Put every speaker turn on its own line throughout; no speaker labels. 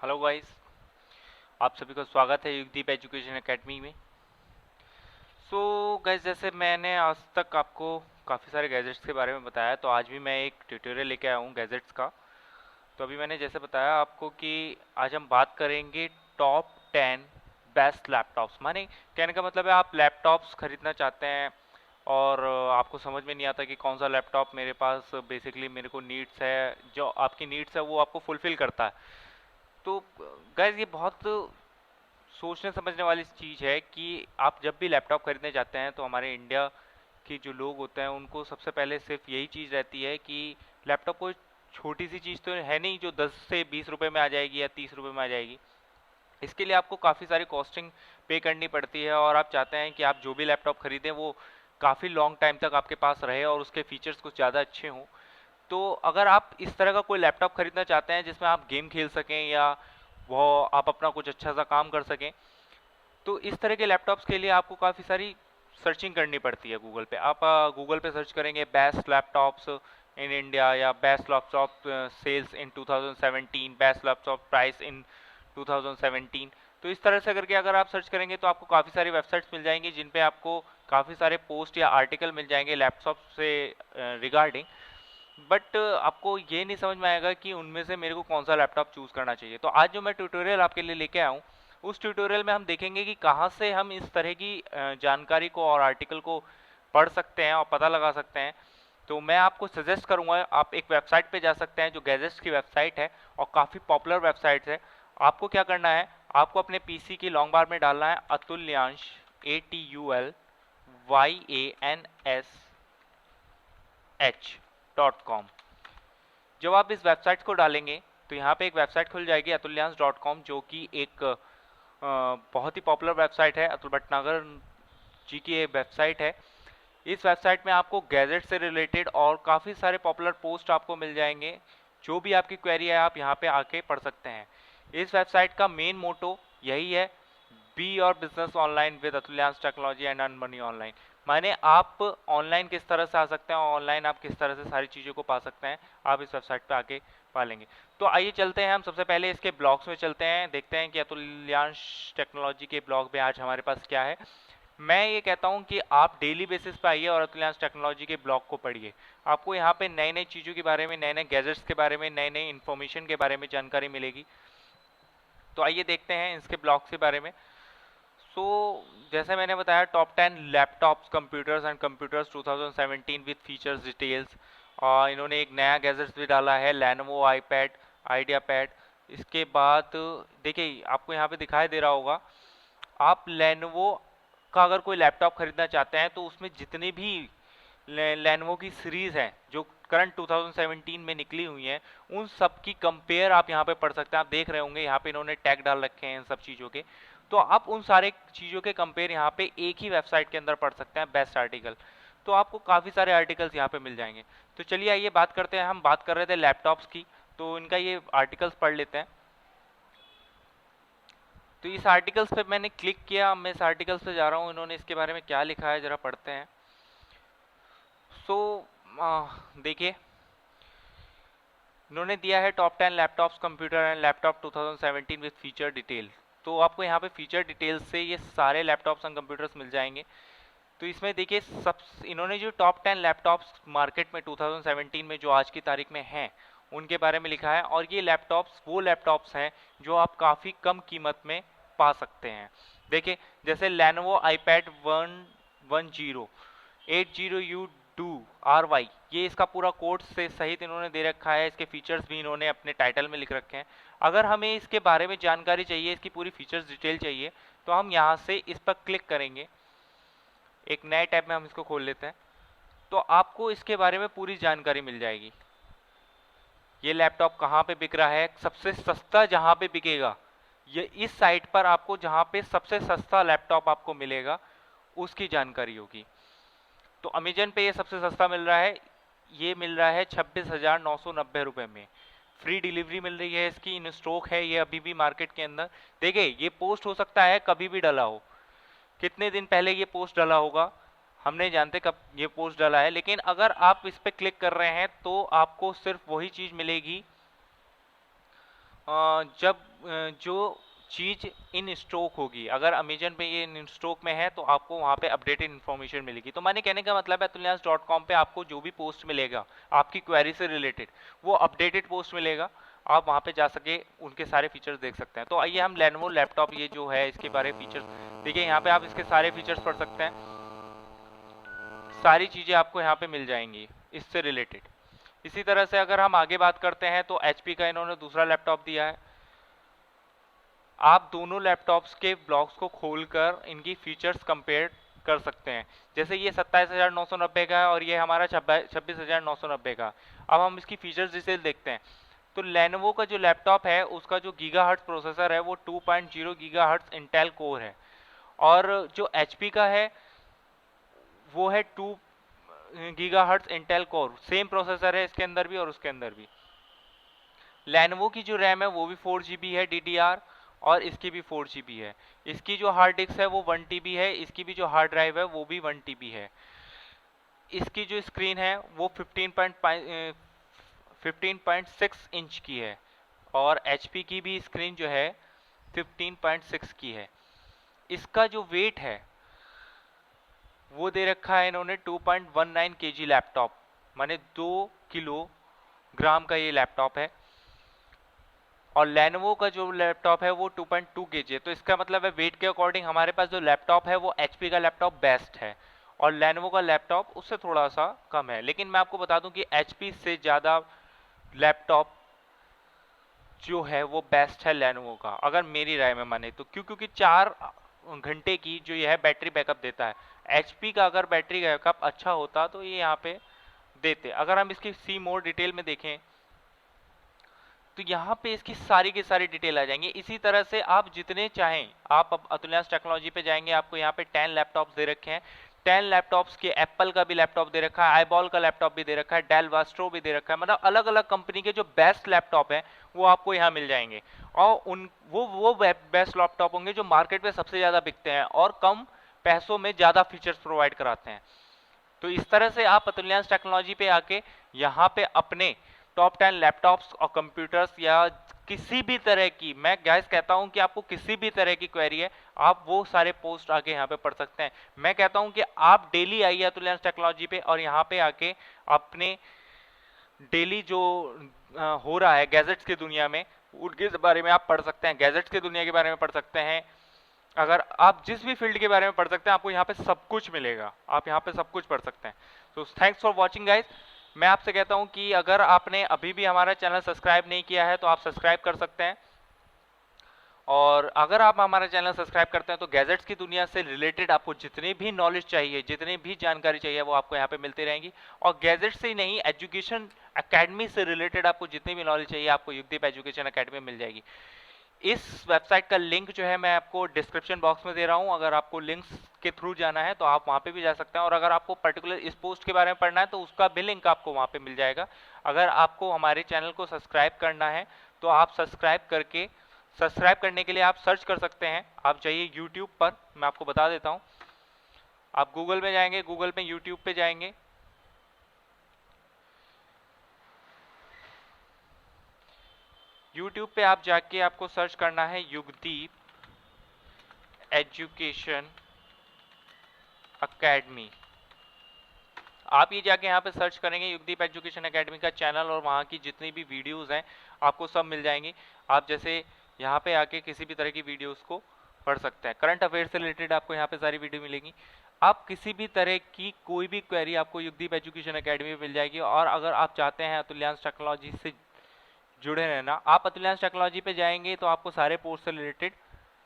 Hello guys, आप सभी का स्वागत है युगदीप एजुकेशन एकेडमी में। सो गाइस, जैसे मैंने आज तक आपको काफ़ी सारे गैजेट्स के बारे में बताया, तो आज भी मैं एक ट्यूटोरियल लेके आया हूँ गैजेट्स का। तो अभी मैंने जैसे बताया आपको कि आज हम बात करेंगे टॉप 10 बेस्ट लैपटॉप्स। माने कहने का मतलब है आप लैपटॉप्स खरीदना चाहते हैं और आपको समझ में नहीं आता कि कौन सा लैपटॉप मेरे पास बेसिकली मेरे को नीड्स है, जो आपकी नीड्स है वो आपको फुलफिल करता है। तो गाइस, ये बहुत सोचने समझने वाली चीज़ है कि आप जब भी लैपटॉप खरीदने जाते हैं तो हमारे इंडिया के जो लोग होते हैं उनको सबसे पहले सिर्फ यही चीज़ रहती है कि लैपटॉप कोई छोटी सी चीज़ तो है नहीं जो 10 से 20 रुपए में आ जाएगी या 30 रुपए में आ जाएगी। इसके लिए आपको काफ़ी सारी कॉस्टिंग पे करनी पड़ती है और आप चाहते हैं कि आप जो भी लैपटॉप खरीदें वो काफ़ी लॉन्ग टाइम तक आपके पास रहे और उसके फीचर्स कुछ ज़्यादा अच्छे हों। तो अगर आप इस तरह का कोई लैपटॉप खरीदना चाहते हैं जिसमें आप गेम खेल सकें या वो आप अपना कुछ अच्छा सा काम कर सकें, तो इस तरह के लैपटॉप्स के लिए आपको काफ़ी सारी सर्चिंग करनी पड़ती है गूगल पे। आप गूगल पे सर्च करेंगे बेस्ट लैपटॉप्स इन इंडिया या best laptop sales in 2017, best laptop price in 2017। तो इस तरह से करके अगर आप सर्च करेंगे तो आपको काफ़ी सारी वेबसाइट्स मिल जाएंगी जिन पे आपको काफ़ी सारे पोस्ट या आर्टिकल मिल जाएंगे लैपटॉप से रिगार्डिंग। बट आपको ये नहीं समझ में आएगा कि उनमें से मेरे को कौन सा लैपटॉप चूज़ करना चाहिए। तो आज जो मैं ट्यूटोरियल आपके लिए लेके आया हूँ, उस ट्यूटोरियल में हम देखेंगे कि कहाँ से हम इस तरह की जानकारी को और आर्टिकल को पढ़ सकते हैं और पता लगा सकते हैं। तो मैं आपको सजेस्ट करूंगा आप एक वेबसाइट पे जा सकते हैं जो गैजेट्स की वेबसाइट है और काफ़ी पॉपुलर वेबसाइट है। आपको क्या करना है, आपको अपने पीसी की लॉन्ग बार में डालना है अतुल्यांश ATULYANSH.com। जब आप इस वेबसाइट को डालेंगे तो यहाँ पे एक वेबसाइट खुल जाएगी अतुल्यांश.com, जो कि एक बहुत ही पॉपुलर वेबसाइट है। अतुल भटनागर जी की ये वेबसाइट है। इस वेबसाइट में आपको गैजेट से रिलेटेड और काफ़ी सारे पॉपुलर पोस्ट आपको मिल जाएंगे। जो भी आपकी क्वेरी है आप यहाँ पे आके पढ़ सकते हैं। इस वेबसाइट का मेन मोटो यही है, बी और business online with Atulyansh technology and earn money online. माने आप ऑनलाइन किस तरह से आ सकते हैं और ऑनलाइन आप किस तरह से सारी चीज़ों को पा सकते हैं, आप इस वेबसाइट पे आके पा लेंगे। तो आइए चलते हैं, हम सबसे पहले इसके ब्लॉग्स में चलते हैं, देखते हैं कि अतुल्यांश टेक्नोलॉजी के ब्लॉग में आज हमारे पास क्या है। मैं ये कहता हूँ कि आप डेली बेसिस पे आइए और अतुल्यांश टेक्नोलॉजी के ब्लॉग को पढ़िए। आपको यहाँ पे नई नई चीज़ों के बारे में, नए नए गैजेट्स के बारे में, नई नई इन्फॉर्मेशन के बारे में जानकारी मिलेगी। तो आइए देखते हैं इसके ब्लॉग्स के बारे में। सो जैसे मैंने बताया top 10 laptops computers and computers 2017 with features details. और इन्होंने एक नया गैजेट्स भी डाला है, लेनोवो आईपैड, आइडिया पैड। इसके बाद देखिए आपको यहाँ पे दिखाई दे रहा होगा, आप लेनोवो का अगर कोई लैपटॉप खरीदना चाहते हैं तो उसमें जितनी भी लेनोवो की सीरीज हैं जो करंट 2017 में निकली हुई हैं, उन सब की कंपेयर आप यहाँ पे पढ़ सकते हैं। आप देख रहे होंगे यहाँ पे इन्होंने टैग डाल रखे हैं इन सब चीज़ों के। तो आप उन सारे चीज़ों के कंपेयर यहाँ पे एक ही वेबसाइट के अंदर पढ़ सकते हैं, बेस्ट आर्टिकल। तो आपको काफ़ी सारे आर्टिकल्स यहाँ पे मिल जाएंगे। तो चलिए आइए बात करते हैं, हम बात कर रहे थे लैपटॉप्स की, तो इनका ये आर्टिकल्स पढ़ लेते हैं। तो इस आर्टिकल्स पे मैंने क्लिक किया, मैं इस आर्टिकल्स पे जा रहा हूँ, इन्होंने इसके बारे में क्या लिखा है ज़रा पढ़ते हैं। सो देखिए, इन्होंने दिया है top 10 laptops computer and laptop 2017 with feature detail. तो आपको यहाँ पे फीचर डिटेल्स से ये सारे लैपटॉप्स एंड कंप्यूटर्स मिल जाएंगे। तो इसमें देखिए सब इन्होंने जो टॉप 10 लैपटॉप्स मार्केट में 2017 में जो आज की तारीख में हैं उनके बारे में लिखा है। और ये लैपटॉप्स वो लैपटॉप्स हैं जो आप काफ़ी कम कीमत में पा सकते हैं। देखिए जैसे Lenovo iPad 11080U2RY, ये इसका पूरा कोड से सहित इन्होंने दे रखा है। इसके फीचर्स भी इन्होंने अपने टाइटल में लिख रखे हैं। अगर हमें इसके बारे में जानकारी चाहिए, इसकी पूरी फीचर्स डिटेल चाहिए, तो हम यहाँ से इस पर क्लिक करेंगे। एक नए टैब में हम इसको खोल लेते हैं, तो आपको इसके बारे में पूरी जानकारी मिल जाएगी। ये लैपटॉप कहाँ पे बिक रहा है, सबसे सस्ता जहाँ पे बिकेगा, ये इस साइट पर आपको जहाँ पे सबसे सस्ता लैपटॉप आपको मिलेगा उसकी जानकारी होगी। तो अमेजन पे ये सबसे सस्ता मिल रहा है, ये मिल रहा है 26,990 रुपये में। फ्री डिलीवरी मिल रही है इसकी, इन स्टॉक है ये अभी भी मार्केट के अंदर। देखिए ये पोस्ट हो सकता है कभी भी डला हो, कितने दिन पहले ये पोस्ट डाला होगा हम नहीं जानते कब ये पोस्ट डाला है, लेकिन अगर आप इस पर क्लिक कर रहे हैं तो आपको सिर्फ वही चीज़ मिलेगी जब जो चीज़ इन स्टॉक होगी, अगर अमेजन पे ये इन स्टॉक में है तो आपको वहाँ पे अपडेटेड इन्फॉर्मेशन मिलेगी। तो मैंने कहने का मतलब है अतुल्यांश.com पे आपको जो भी पोस्ट मिलेगा आपकी क्वेरी से रिलेटेड, वो अपडेटेड पोस्ट मिलेगा। आप वहाँ पे जा सके उनके सारे फीचर्स देख सकते हैं। तो आइए हम लेनोवो लैपटॉप ये जो है इसके बारे में फीचर्स देखिए। यहाँ पे आप इसके सारे फीचर्स पढ़ सकते हैं, सारी चीज़ें आपको यहाँ पे मिल जाएंगी इससे रिलेटेड। इसी तरह से अगर हम आगे बात करते हैं तो HP का इन्होंने दूसरा लैपटॉप दिया है। आप दोनों लैपटॉप्स के ब्लॉग्स को खोलकर इनकी फीचर्स कंपेयर कर सकते हैं। जैसे ये 27,990 का है और ये हमारा 26,990 का। अब हम इसकी फीचर्स डिटेल देखते हैं। तो लेनोवो का जो लैपटॉप है उसका जो गीगाहर्ट्ज प्रोसेसर है वो 2.0 गीगाहर्ट्ज इंटेल कोर है, और जो HP का है वो है 2 gigahertz Intel core. Same processor है इसके अंदर भी और उसके अंदर भी। लेनोवो की जो रैम है वो भी 4 GB है DDR, और इसकी भी 4 GB है। इसकी जो हार्ड डिस्क है वो 1 TB है, इसकी भी जो हार्ड ड्राइव है वो भी 1 TB है। इसकी जो स्क्रीन है वो 15.6 इंच की है, और HP की भी स्क्रीन जो है 15.6 की है। इसका जो वेट है वो दे रखा है इन्होंने 2.19 kg लैपटॉप, माने 2 किलोग्राम का ये लैपटॉप है। और लेनोवो का जो लैपटॉप है वो 2.2 kg है। तो इसका मतलब है वेट के अकॉर्डिंग हमारे पास जो लैपटॉप है वो HP का लैपटॉप बेस्ट है, और लेनोवो का लैपटॉप उससे थोड़ा सा कम है। लेकिन मैं आपको बता दूं कि HP से ज़्यादा लैपटॉप जो है वो बेस्ट है लेनोवो का, अगर मेरी राय में माने तो। क्योंकि 4 घंटे की जो ये है बैटरी बैकअप देता है। HP का अगर बैटरी बैकअप अच्छा होता तो ये यहाँ पे देते। अगर हम इसकी सी मोर डिटेल में देखें तो यहाँ पे इसकी सारी की सारी डिटेल आ जाएंगी। इसी तरह से आप जितने चाहें, आप अतुल्यांश टेक्नोलॉजी पे जाएंगे, आपको यहाँ पे 10 लैपटॉप्स दे रखे हैं। 10 लैपटॉप्स के एप्पल का भी लैपटॉप दे रखा है, आईबॉल का लैपटॉप भी दे रखा है, डेल वास्ट्रो भी दे रखा है। मतलब अलग अलग कंपनी के जो बेस्ट लैपटॉप हैं वो आपको यहाँ मिल जाएंगे, और उन वो बेस्ट लैपटॉप होंगे जो मार्केट में सबसे ज़्यादा बिकते हैं और कम पैसों में ज़्यादा फीचर्स प्रोवाइड कराते हैं। तो इस तरह से आप अतुल्यांश टेक्नोलॉजी पे आके यहाँ पे अपने टॉप 10 लैपटॉप्स और कंप्यूटर्स या किसी भी तरह की, मैं गाइस कहता हूं कि आपको किसी भी तरह की क्वेरी है आप वो सारे पोस्ट आके यहाँ पे पढ़ सकते हैं। मैं कहता हूं कि आप डेली आइए अतुल्यांश टेक्नोलॉजी पे, और यहाँ पे आके अपने डेली जो हो रहा है गैजेट्स की दुनिया में उनके बारे में आप पढ़ सकते हैं, गैजेट्स की दुनिया के बारे में पढ़ सकते हैं। अगर आप जिस भी फील्ड के बारे में पढ़ सकते हैं आपको यहाँ पे सब कुछ मिलेगा, आप यहाँ पे सब कुछ पढ़ सकते हैं। तो थैंक्स फॉर वॉचिंग गाइज। मैं आपसे कहता हूँ कि अगर आपने अभी भी हमारा चैनल सब्सक्राइब नहीं किया है तो आप सब्सक्राइब कर सकते हैं, और अगर आप हमारा चैनल सब्सक्राइब करते हैं तो गैजेट्स की दुनिया से रिलेटेड आपको जितनी भी नॉलेज चाहिए, जितनी भी जानकारी चाहिए वो आपको यहाँ पे मिलती रहेंगी। और गैजेट्स से ही नहीं, एजुकेशन अकेडमी से रिलेटेड आपको जितनी भी नॉलेज चाहिए आपको युगदीप एजुकेशन अकेडमी मिल जाएगी। इस वेबसाइट का लिंक जो है मैं आपको डिस्क्रिप्शन बॉक्स में दे रहा हूं, अगर आपको लिंक्स के थ्रू जाना है तो आप वहां पे भी जा सकते हैं, और अगर आपको पर्टिकुलर इस पोस्ट के बारे में पढ़ना है तो उसका भी लिंक आपको वहां पे मिल जाएगा। अगर आपको हमारे चैनल को सब्सक्राइब करना है तो आप सब्सक्राइब करने के लिए आप सर्च कर सकते हैं। आप जाइए यूट्यूब पर, मैं आपको बता देता हूँ। आप गूगल में जाएंगे, गूगल में यूट्यूब पे जाएंगे, यूट्यूब पे आप जाके आपको सर्च करना है युगदीप एजुकेशन अकेडमी। आप ये जाके यहाँ पे सर्च करेंगे युगदीप एजुकेशन अकेडमी का चैनल, और वहाँ की जितनी भी वीडियोस हैं आपको सब मिल जाएंगी। आप जैसे यहाँ पे आके किसी भी तरह की वीडियोस को पढ़ सकते हैं। करंट अफेयर से रिलेटेड आपको यहाँ पे सारी वीडियो मिलेंगी। आप किसी भी तरह की कोई भी क्वेरी आपको युगदीप एजुकेशन अकेडमी में मिल जाएगी। और अगर आप चाहते हैं अतुल्यांश टेक्नोलॉजी से जुड़े रहना, आप अतुल्यांश टेक्नोलॉजी पे जाएंगे तो आपको सारे पोस्ट से रिलेटेड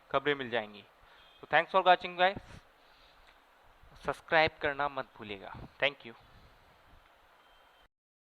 खबरें मिल जाएंगी। तो thanks for watching guys, subscribe करना मत भूलिएगा। Thank you.